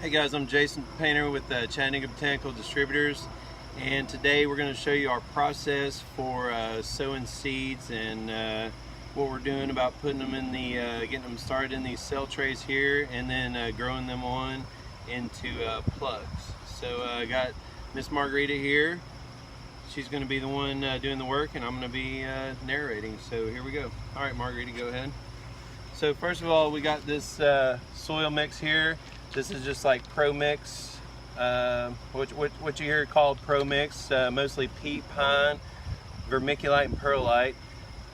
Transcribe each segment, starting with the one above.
Hey guys, I'm Jason Painter with Chattanooga Botanical Distributors, and today we're going to show you our process for sowing seeds and what we're doing about putting them in the getting them started in these cell trays here, and then growing them on into plugs. So I got Miss Margarita here. She's going to be the one doing the work, and I'm going to be narrating. So here we go. All right, Margarita, go ahead. So first of all, we got this soil mix here. This is just like Pro Mix, what you hear called Pro Mix, mostly peat, pine, vermiculite, and perlite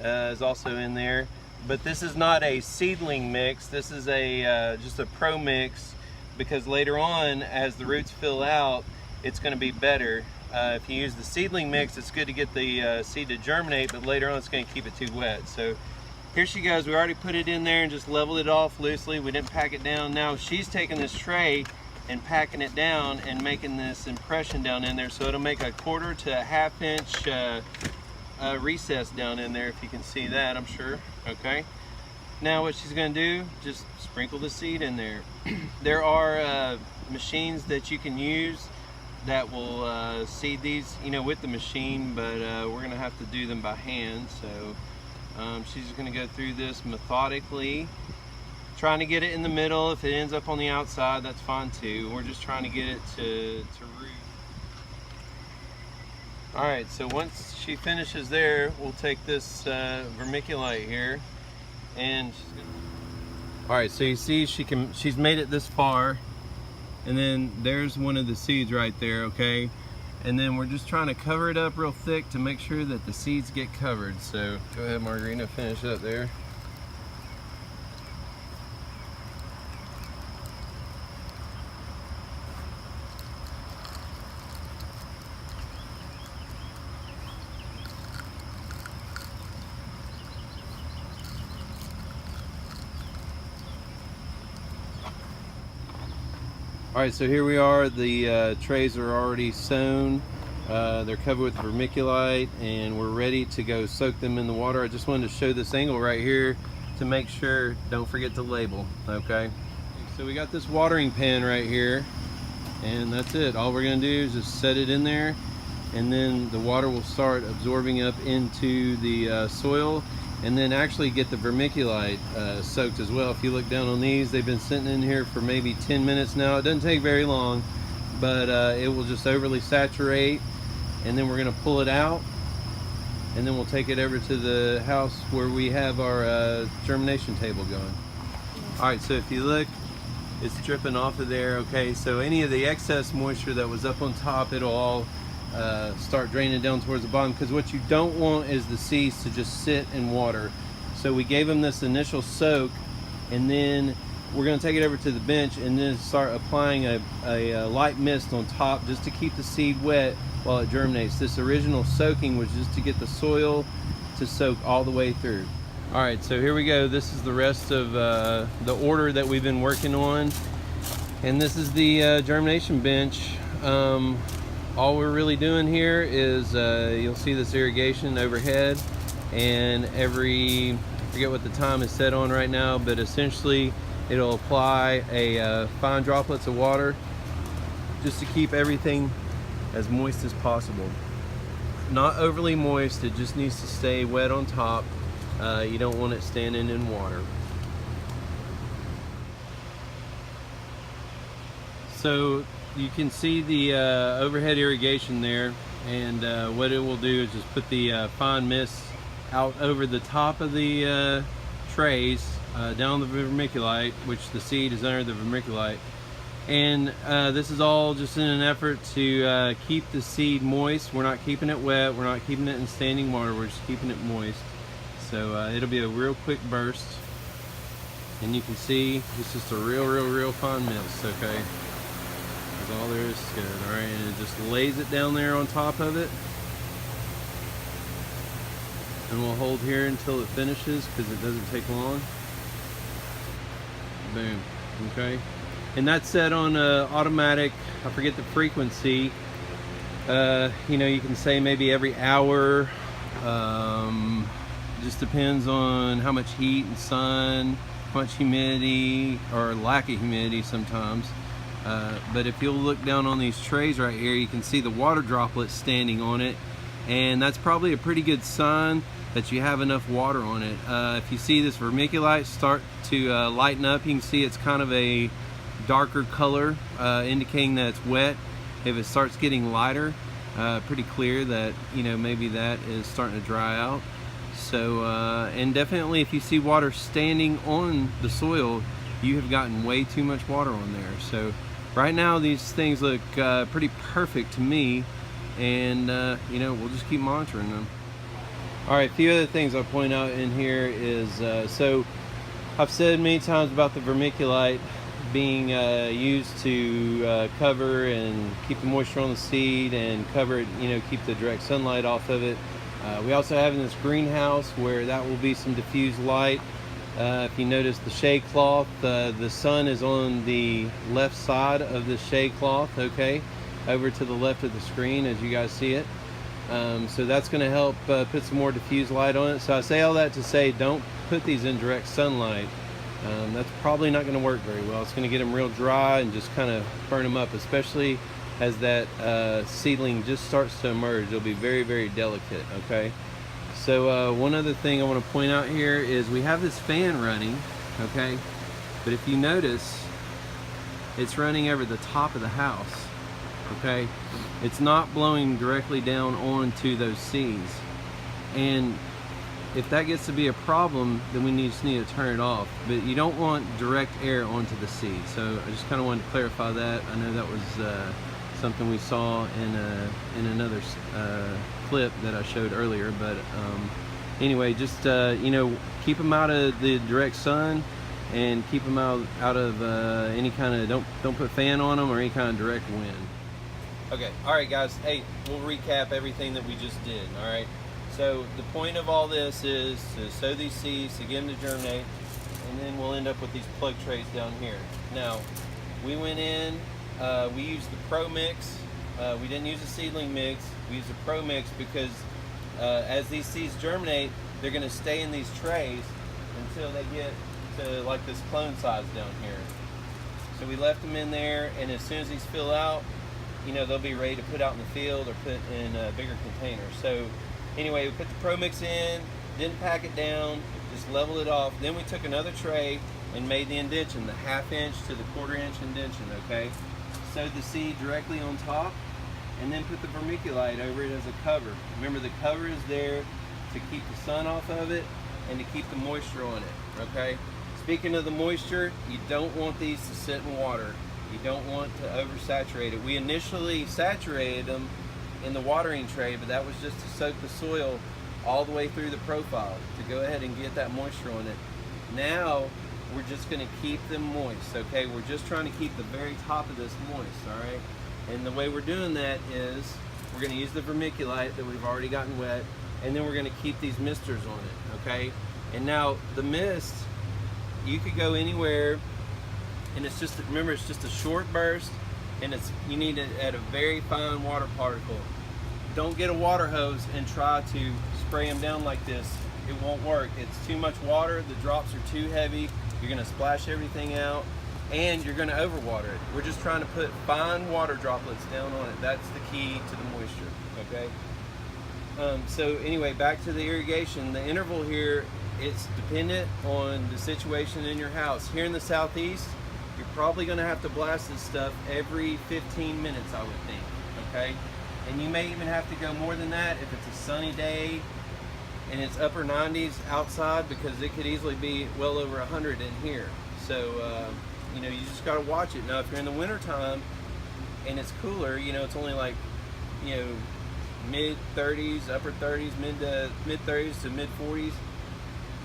is also in there. But this is not a seedling mix. This is a just a Pro Mix, because later on, as the roots fill out, it's going to be better. If you use the seedling mix, it's good to get the seed to germinate, but later on it's going to keep it too wet. So here she goes. We already put it in there and just leveled it off loosely. We didn't pack it down. Now she's taking this tray and packing it down and making this impression down in there, so it'll make a 1/4 to a 1/2 inch recess down in there, if you can see that, I'm sure. Okay. Now what she's going to do, just sprinkle the seed in there. There are machines that you can use that will seed these, with the machine, but we're going to have to do them by hand. So she's just going to go through this methodically, trying to get it in the middle. If it ends up on the outside, that's fine too. We're just trying to get it to root. Alright, so once she finishes there, we'll take this vermiculite here, and she's gonna... Alright, so you see she's made it this far, and then there's one of the seeds right there, okay? And then we're just trying to cover it up real thick to make sure that the seeds get covered. So go ahead, Margarita, finish up there. Alright, so here we are. The trays are already sown. They're covered with vermiculite, and we're ready to go soak them in the water. I just wanted to show this angle right here to make sure, don't forget to label, okay? So we got this watering pan right here, and that's it. All we're going to do is just set it in there, and then the water will start absorbing up into the soil, and then actually get the vermiculite soaked as well. If you look down on these, they've been sitting in here for maybe 10 minutes now. It doesn't take very long, but it will just overly saturate, and then we're going to pull it out, and then we'll take it over to the house where we have our germination table going. Alright, so if you look, it's dripping off of there, okay? So any of the excess moisture that was up on top, it'll all start draining down towards the bottom, because what you don't want is the seeds to just sit in water. So we gave them this initial soak, and then we're going to take it over to the bench and then start applying a light mist on top, just to keep the seed wet while it germinates. This original soaking was just to get the soil to soak all the way through. Alright, so here we go. This is the rest of the order that we've been working on, and this is the germination bench. All we're really doing here is you'll see this irrigation overhead, and I forget what the time is set on right now, but essentially it'll apply a fine droplets of water just to keep everything as moist as possible. Not overly moist, it just needs to stay wet on top. You don't want it standing in water. So you can see the overhead irrigation there, and what it will do is just put the fine mist out over the top of the trays, down the vermiculite, which the seed is under the vermiculite. And this is all just in an effort to keep the seed moist. We're not keeping it wet, we're not keeping it in standing water, we're just keeping it moist. So it'll be a real quick burst, and you can see it's just a real fine mist, okay? All there is to it. Alright, and it just lays it down there on top of it, and we'll hold here until it finishes, because it doesn't take long. Boom. Okay, and that's set on automatic. I forget the frequency. You can say maybe every hour. Just depends on how much heat and sun, how much humidity or lack of humidity sometimes. But if you'll look down on these trays right here, you can see the water droplets standing on it, and that's probably a pretty good sign that you have enough water on it. If you see this vermiculite start to lighten up, you can see it's kind of a darker color, indicating that it's wet. If it starts getting lighter, pretty clear that, you know, maybe that is starting to dry out. So and definitely if you see water standing on the soil, you have gotten way too much water on there. So right now these things look pretty perfect to me, and you know, we'll just keep monitoring them. All right, a few other things I'll point out in here is, so I've said many times about the vermiculite being used to cover and keep the moisture on the seed and cover it, you know, keep the direct sunlight off of it. We also have in this greenhouse where that will be some diffused light. If you notice the shade cloth, the sun is on the left side of the shade cloth, okay, over to the left of the screen as you guys see it. So that's going to help put some more diffused light on it. So I say all that to say, don't put these in direct sunlight. That's probably not going to work very well. It's going to get them real dry and just kind of burn them up, especially as that seedling just starts to emerge. It'll be very, very delicate, okay? So one other thing I want to point out here is we have this fan running, okay? But if you notice, it's running over the top of the house, okay? It's not blowing directly down onto those seeds. And if that gets to be a problem, then we just need to turn it off. But you don't want direct air onto the seed. So I just kind of wanted to clarify that. I know that was something we saw in another clip that I showed earlier. But anyway, just you know, keep them out of the direct sun, and keep them out of any kind of, don't put fan on them or any kind of direct wind. Okay, all right guys, hey, we'll recap everything that we just did, all right? So the point of all this is to sow these seeds, to get them to germinate, and then we'll end up with these plug trays down here. Now, we went in, we used the Pro Mix. We didn't use a seedling mix, we used a Pro Mix because as these seeds germinate, they're gonna stay in these trays until they get to like this clone size down here. So we left them in there, and as soon as these fill out, you know, they'll be ready to put out in the field or put in bigger containers. So anyway, we put the Pro Mix in, didn't pack it down, just leveled it off. Then we took another tray and made the indention, the 1/2 inch to the 1/4 inch indention, okay? Sowed the seed directly on top, and then put the vermiculite over it as a cover. Remember, the cover is there to keep the sun off of it and to keep the moisture on it, okay? Speaking of the moisture, you don't want these to sit in water. You don't want to oversaturate it. We initially saturated them in the watering tray, but that was just to soak the soil all the way through the profile to go ahead and get that moisture on it. Now we're just going to keep them moist, okay? We're just trying to keep the very top of this moist, all right? And the way we're doing that is we're going to use the vermiculite that we've already gotten wet, and then we're going to keep these misters on it, okay? And now the mist, you could go anywhere, and it's just, remember, it's just a short burst, and you need it at a very fine water particle. Don't get a water hose and try to spray them down like this. It won't work. It's too much water, the drops are too heavy, you're gonna splash everything out, and you're gonna overwater it. We're just trying to put fine water droplets down on it. That's the key to the moisture, okay? So anyway, back to the irrigation. The interval here, it's dependent on the situation in your house. Here in the southeast, you're probably going to have to blast this stuff every 15 minutes, I would think, okay? And you may even have to go more than that if it's a sunny day and it's upper 90s outside, because it could easily be well over 100 in here. So, you know, you just got to watch it. Now, if you're in the winter time and it's cooler, you know, it's only like, you know, mid-30s, upper 30s, mid-30s to mid-40s,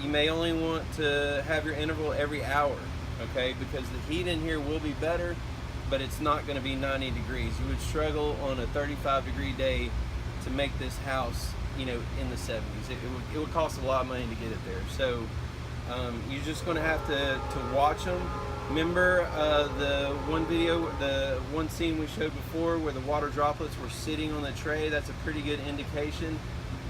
you may only want to have your interval every hour, okay? Because the heat in here will be better, but it's not going to be 90 degrees. You would struggle on a 35-degree day to make this house, you know, in the 70s. It would cost a lot of money to get it there. So you're just going to have to watch them. Remember the one scene we showed before where the water droplets were sitting on the tray? That's a pretty good indication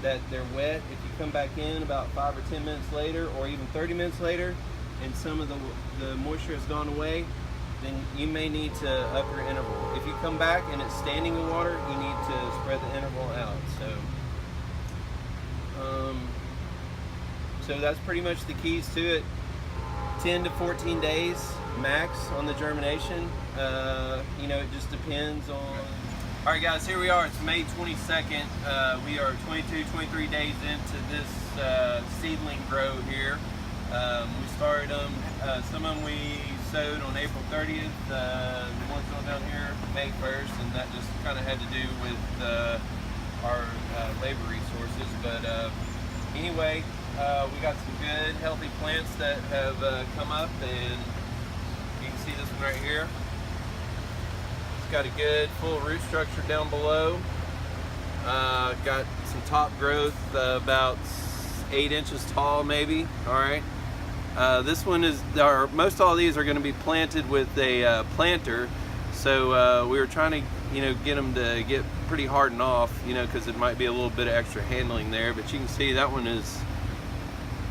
that they're wet. If you come back in about 5 or 10 minutes later, or even 30 minutes later, and some of the moisture has gone away, then you may need to up your interval. If you come back and it's standing in water, you need to spread the interval out. So that's pretty much the keys to it. 10 to 14 days max on the germination. You know, it just depends on. All right, guys, here we are. It's May 22nd. We are 23 days into this seedling grow here. We started them, some of them we sowed on April 30th, the ones on down here May 1st, and that just kind of had to do with our labor resources. But anyway, we got some good healthy plants that have come up, and you can see this one right here. It's got a good full root structure down below. Got some top growth, about 8 inches tall maybe. All right. This one is, most all these are going to be planted with a planter, so we were trying to, you know, get them to get pretty hardened off, you know, because it might be a little bit of extra handling there. But you can see that one is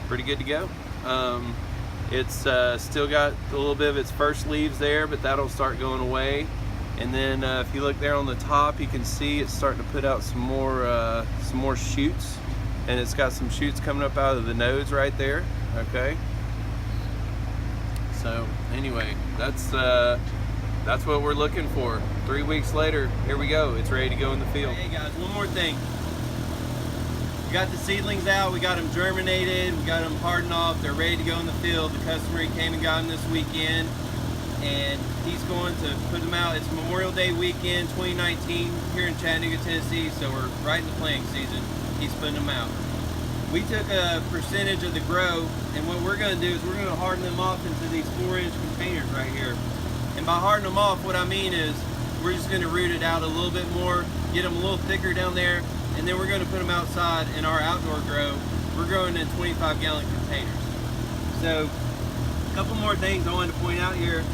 pretty good to go. It's still got a little bit of its first leaves there, but that'll start going away. And then if you look there on the top, you can see it's starting to put out some more shoots, and it's got some shoots coming up out of the nodes right there. Okay. So anyway, that's what we're looking for. 3 weeks later, here we go. It's ready to go in the field. Hey guys, one more thing. We got the seedlings out. We got them germinated. We got them hardened off. They're ready to go in the field. The customer came and got them this weekend, and he's going to put them out. It's Memorial Day weekend 2019 here in Chattanooga, Tennessee. So we're right in the planting season. He's putting them out. We took a percentage of the grow, and what we're going to do is we're going to harden them off into these 4-inch containers right here. And by hardening them off, what I mean is we're just going to root it out a little bit more, get them a little thicker down there, and then we're going to put them outside in our outdoor grow. We're growing in 25-gallon containers. So a couple more things I wanted to point out here.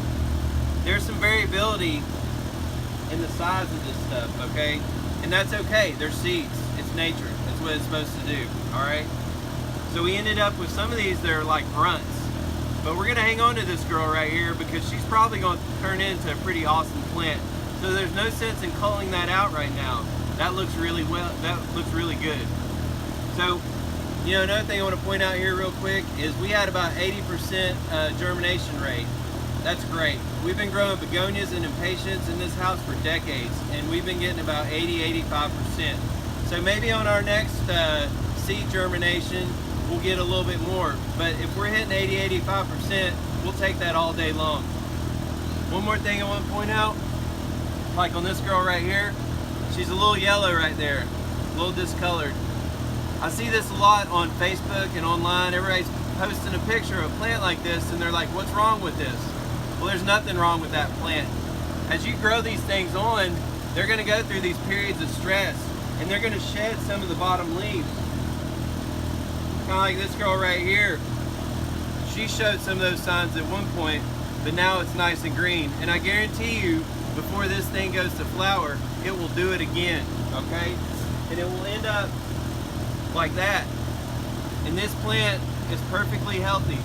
There's some variability in the size of this stuff, okay? And that's okay. They're seeds. It's nature. That's what it's supposed to do, all right? So we ended up with some of these that are like grunts. But we're gonna hang on to this girl right here because she's probably gonna turn into a pretty awesome plant. So there's no sense in culling that out right now. That looks really good. So, you know, another thing I want to point out here real quick is we had about 80% germination rate. That's great. We've been growing begonias and impatiens in this house for decades, and we've been getting about 80–85%. So maybe on our next seed germination, we'll get a little bit more. But if we're hitting 80–85%, we'll take that all day long. One more thing I want to point out, like on this girl right here, she's a little yellow right there, a little discolored. I see this a lot on Facebook and online. Everybody's posting a picture of a plant like this, and they're like, what's wrong with this? Well, there's nothing wrong with that plant. As you grow these things on, they're going to go through these periods of stress, and they're going to shed some of the bottom leaves. Kind of like this girl right here. She showed some of those signs at one point, but now it's nice and green. And I guarantee you, before this thing goes to flower, it will do it again, okay? And it will end up like that. And this plant is perfectly healthy,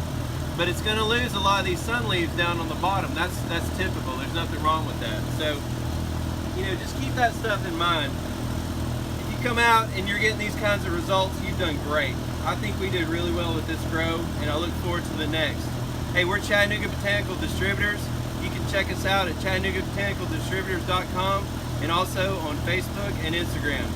but it's going to lose a lot of these sun leaves down on the bottom. That's typical. There's nothing wrong with that. So, you know, just keep that stuff in mind. If you come out and you're getting these kinds of results, you've done great. I think we did really well with this grow, and I look forward to the next. Hey, we're Chattanooga Botanical Distributors. You can check us out at ChattanoogaBotanicalDistributors.com and also on Facebook and Instagram.